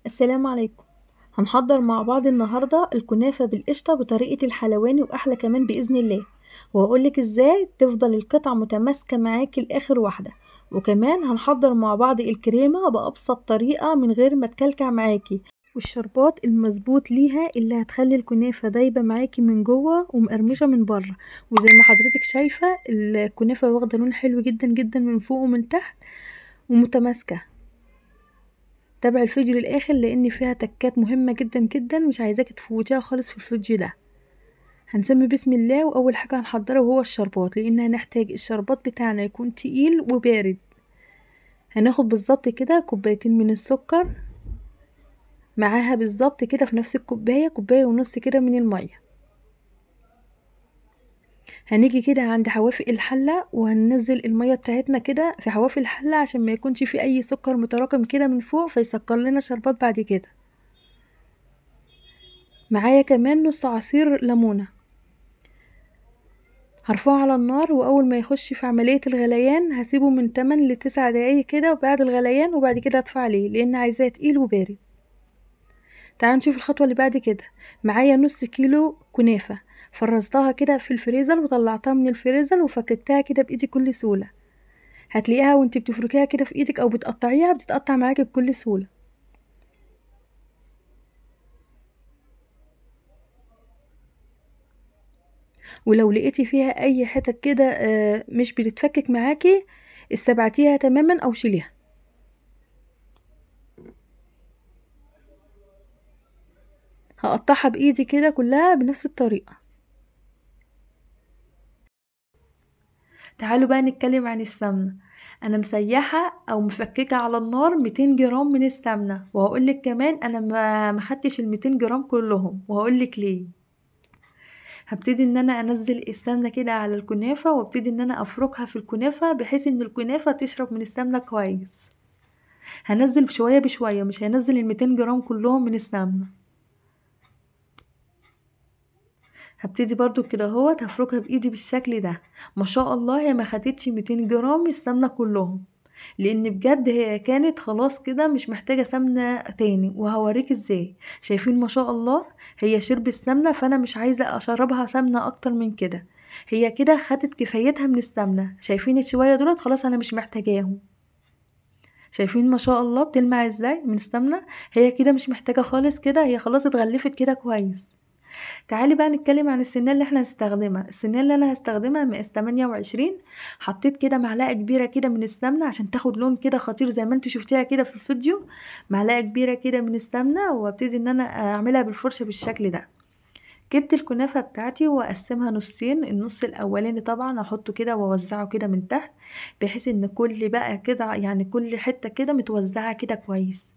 السلام عليكم. هنحضر مع بعض النهاردة الكنافة بالقشطة بطريقة الحلواني وأحلى كمان بإذن الله، وهقولك ازاي تفضل القطعة متماسكة معاكي لآخر واحدة. وكمان هنحضر مع بعض الكريمة بأبسط طريقة من غير ما تكلكع معاكي، والشربات المظبوط ليها اللي هتخلي الكنافة دايبة معاكي من جوه ومقرمشة من بره. وزي ما حضرتك شايفة الكنافة واخدة لون حلو جدا جدا من فوق ومن تحت ومتماسكة. تابع الفيديو للاخر لان فيها تكات مهمه جدا جدا، مش عايزاكي تفوتيها خالص في الفيديو ده. هنسمي بسم الله، واول حاجه هنحضره هو الشربات، لان هنحتاج الشربات بتاعنا يكون تقيل وبارد. هناخد بالظبط كده كوبايتين من السكر، معاها بالظبط كده في نفس الكوبايه كوبايه ونص كده من الميه. هنيجي كده عند حوافق الحله وهننزل الميه بتاعتنا كده في حوافق الحله عشان ما يكونش في اي سكر متراكم كده من فوق فيسكر لنا شربات بعد كده. معايا كمان نص عصير ليمونه، هرفعه على النار، واول ما يخش في عملية الغليان هسيبه من 8 ل 9 دقايق كده وبعد الغليان، وبعد كده هدفع عليه لان عايزاه تقيل وبارد. تعالوا نشوف الخطوة اللي بعد كده. معايا نص كيلو كنافة، فرزتها كده في الفريزر وطلعتها من الفريزر وفككتها كده بايدي بكل سهولة. هتلاقيها وانت بتفركيها كده في ايدك او بتقطعيها بتتقطع معاكي بكل سهولة. ولو لقيتي فيها اي حتت كده مش بتتفكك معاكي، استبعتيها تماما او شيليها. هقطعها بايدي كده كلها بنفس الطريقة. تعالوا بقى نتكلم عن السمنة. انا مسيحة او مفككة على النار 200 جرام من السمنة، وهقولك كمان انا ما خدتش ال 200 جرام كلهم، وهقولك ليه. هبتدي ان انا انزل السمنة كده على الكنافة، وابتدي ان انا افركها في الكنافة بحيث ان الكنافة تشرب من السمنة كويس. هنزل بشوية بشوية، مش هنزل ال 200 جرام كلهم من السمنة. هبتدي برضو كده اهوت هفركها بايدي بالشكل ده. ما شاء الله هي ما خدتش 200 جرام من السمنة كلهم، لان بجد هي كانت خلاص كده مش محتاجة سمنة تاني، وهوريك ازاي. شايفين ما شاء الله هي شربت السمنة، فانا مش عايزة اشربها سمنة اكتر من كده. هي كده خدت كفايتها من السمنة. شايفين الشوية دولت خلاص انا مش محتاجاهم. شايفين ما شاء الله بتلمع ازاي من السمنة. هي كده مش محتاجة خالص كده، هي خلاص اتغلفت كده كويس. تعالي بقى نتكلم عن السنان اللي احنا هنستخدمها. السنان اللي انا هستخدمها مقاس 28. حطيت كده معلقه كبيره كده من السمنه عشان تاخد لون كده خطير زي ما انت شفتيها كده في الفيديو. معلقه كبيره كده من السمنه، وابتدي ان انا اعملها بالفرشه بالشكل ده. جبت الكنافه بتاعتي واقسمها نصين، النص الاولاني طبعا احطه كده واوزعه كده من تحت، بحيث ان كل بقى كده يعني كل حته كده متوزعه كده كويس.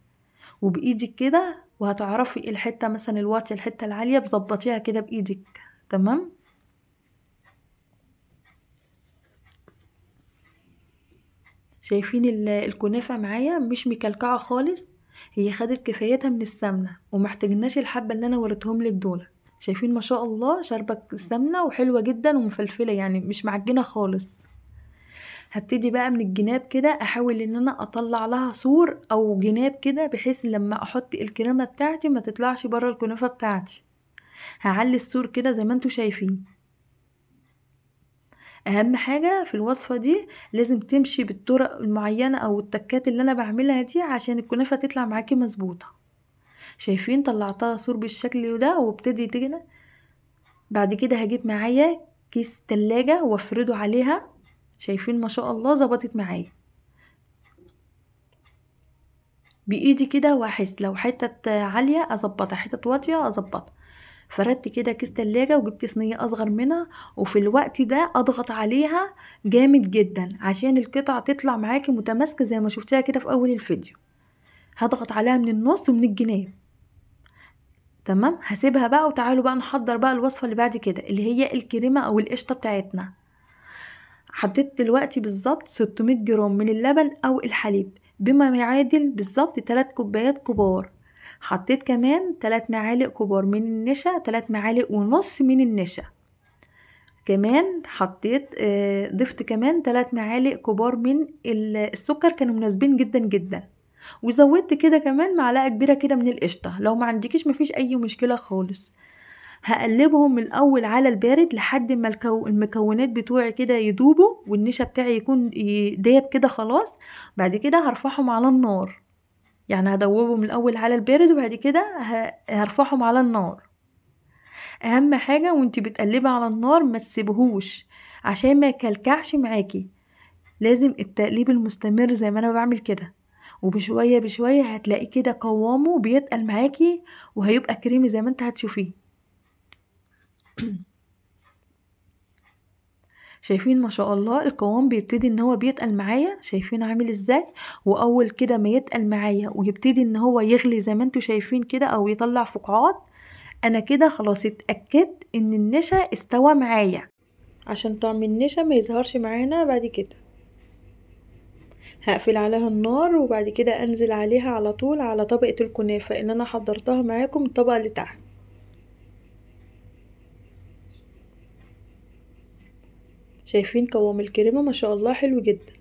وبايدك كده، وهتعرفي الحته مثلا الواطيه الحته العاليه بظبطيها كده بايدك. تمام. شايفين الكنافه معايا مش مكلكعه خالص. هي خدت كفايتها من السمنه ومحتاجناش الحبه اللي انا وريتهم لك دول. شايفين ما شاء الله شاربه السمنه وحلوه جدا ومفلفله، يعني مش معجنه خالص. هبتدي بقى من الجناب كده احاول ان انا اطلع لها سور او جناب كده، بحيث لما احط الكريمه بتاعتي ما تطلعش بره الكنافه بتاعتي. هعلي السور كده زي ما انتوا شايفين. اهم حاجة في الوصفة دي لازم تمشي بالطرق المعينة او التكات اللي انا بعملها دي عشان الكنافة تطلع معاكي مظبوطة. شايفين طلعتها سور بالشكل ده وابتدي كده. بعد كده هجيب معايا كيس تلاجة وافرده عليها. شايفين ما شاء الله ظبطت معايا. بايدي كده واحس لو حتة عالية اظبطها، حتة واطية اظبطها. فردت كده كيس تلاجة وجبت صينية اصغر منها، وفي الوقت ده اضغط عليها جامد جدا عشان القطعة تطلع معاكي متماسكة زي ما شفتها كده في اول الفيديو. هضغط عليها من النص ومن الجناب. تمام. هسيبها بقى، وتعالوا بقى نحضر بقى الوصفة اللي بعد كده اللي هي الكريمة او القشطة بتاعتنا. حطيت دلوقتي بالظبط 600 جرام من اللبن او الحليب بما يعادل بالظبط 3 كوبايات كبار. حطيت كمان 3 معالق كبار من النشا، 3 معالق ونص من النشا. كمان حطيت ضفت كمان 3 معالق كبار من السكر، كانوا مناسبين جدا جدا. وزودت كده كمان معلقة كبيرة كده من القشطة، لو ما عندكيش مفيش اي مشكلة خالص. هقلبهم من الاول على البارد لحد ما المكونات بتوعي كده يدوبوا والنشا بتاعي يكون دايب كده خلاص. بعد كده هرفعهم على النار، يعني هدوبهم من الاول على البارد وبعد كده هرفعهم على النار. اهم حاجة وانتي بتقلبي على النار ما تسيبهوش عشان ما يكلكعش معاكي، لازم التقليب المستمر زي ما انا بعمل كده، وبشوية بشوية هتلاقي كده قوامه بيتقل معاكي وهيبقى كريمي زي ما انت هتشوفيه. شايفين ما شاء الله القوام بيبتدي ان هو بيتقل معايا، شايفين عامل ازاي؟ واول كده ما يتقل معايا ويبتدي ان هو يغلي زي ما انتوا شايفين كده او يطلع فقاعات، انا كده خلاص اتأكدت ان النشا استوى معايا، عشان طعم النشا ما يظهرش معانا بعد كده. هقفل عليها النار وبعد كده انزل عليها على طول على طبقة الكنافة اللي انا حضرتها معاكم، الطبقة اللي تحت. شايفين قوام الكريمة ما شاء الله حلو جدا.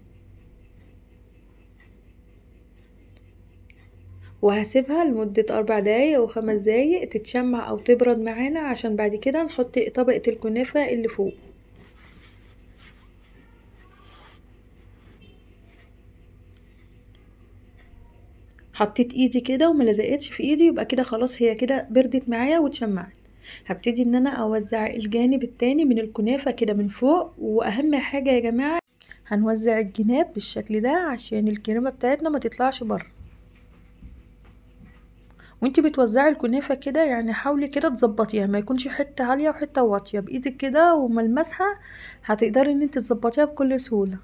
وهسيبها لمدة 4 دقايق او 5 دقايق تتشمع او تبرد معانا، عشان بعد كده نحط طبقة الكنافة اللي فوق. حطيت ايدي كده وما لزقتش في ايدي، يبقى كده خلاص هي كده بردت معايا واتشمعت. هبتدي ان انا اوزع الجانب التاني من الكنافة كده من فوق. واهم حاجة يا جماعة هنوزع الجناب بالشكل ده عشان الكريمة بتاعتنا ما تطلعش بره. وانتي بتوزعي الكنافة كده يعني حاولي كده تظبطيها، ما يكونش حتة عالية وحتة واطية، بايدك كده وملمسها هتقدري ان انت تظبطيها بكل سهولة.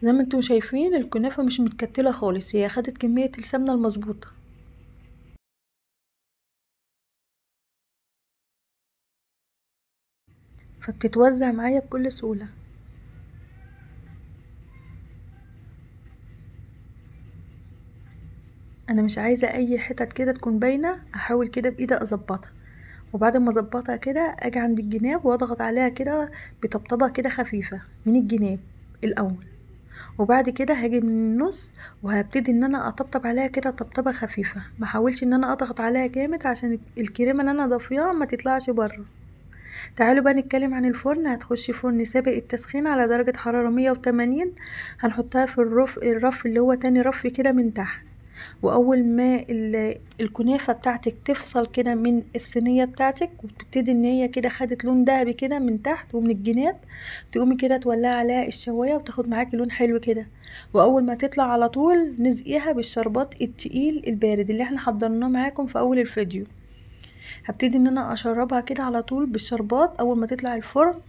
زي ما انتم شايفين الكنافة مش متكتلة خالص، هي خدت كمية السمنة المظبوطة. فبتتوزع معايا بكل سهولة. انا مش عايزة اي حتت كده تكون باينة، احاول كده بايدي اظبطها، وبعد ما اظبطها كده اجي عند الجناب واضغط عليها كده بطبطبة كده خفيفة من الجناب الاول، وبعد كده هاجي من النص وهبتدي ان انا اطبطب عليها كده طبطبة خفيفة، ما حاولش ان انا اضغط عليها جامد عشان الكريمة اللي انا ضافيها ما تطلعش بره. تعالوا بقى نتكلم عن الفرن. هتخش فرن سابق التسخين على درجة حرارة 180. هنحطها في الرف اللي هو تاني رف كده من تحت. واول ما الكنافة بتاعتك تفصل كده من الصينية بتاعتك وتبتدي ان هي كده خدت لون ذهبي كده من تحت ومن الجناب، تقومي كده تولعي عليها الشواية وتاخد معاكي لون حلو كده. واول ما تطلع على طول نزقيها بالشربات التقيل البارد اللي احنا حضرناه معاكم في اول الفيديو. هبتدي ان انا اشربها كده على طول بالشربات اول ما تطلع الفرن،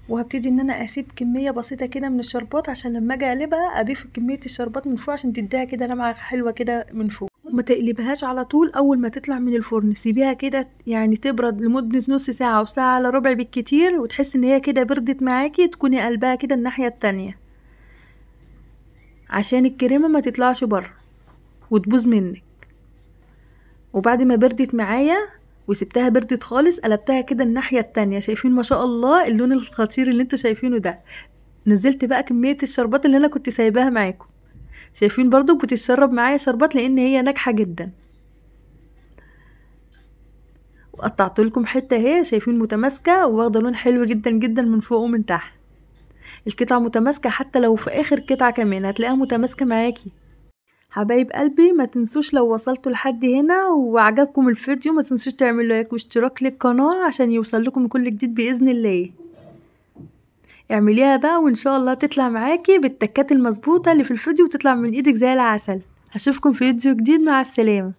وهبتدي ان انا اسيب كميه بسيطه كده من الشربات عشان لما اجي اقلبها اضيف كميه الشربات من فوق عشان تديها كده لمعه حلوه كده من فوق. وما تقلبهاش على طول اول ما تطلع من الفرن، سيبيها كده يعني تبرد لمده نص ساعه او ساعه الا ربع بالكتير، وتحس ان هي كده بردت معاكي تكوني قلبها كده الناحيه التانية عشان الكريمه ما تطلعش بره وتبوظ منك. وبعد ما بردت معايا وسبتها بردت خالص قلبتها كده الناحية التانية. شايفين ما شاء الله اللون الخطير اللي انتوا شايفينه ده. نزلت بقى كمية الشربات اللي انا كنت سايباها معاكم، شايفين برضو بتتشرب معايا شربات لان هي ناجحة جدا. وقطعت لكم حتة اهي، شايفين متماسكة وواخدة لون حلو جدا جدا من فوق ومن تحت. القطعة متماسكة حتى لو في اخر قطعة كمان هتلاقيها متماسكة معاكي. حبايب قلبي ما تنسوش لو وصلتوا لحد هنا وعجبكم الفيديو ما تنسوش تعملوا لايك واشتراك للقناة عشان يوصل لكم كل جديد بإذن الله. اعمليها بقى وان شاء الله تطلع معاكي بالتكات المظبوطة اللي في الفيديو وتطلع من ايدك زي العسل. هشوفكم في فيديو جديد، مع السلامة.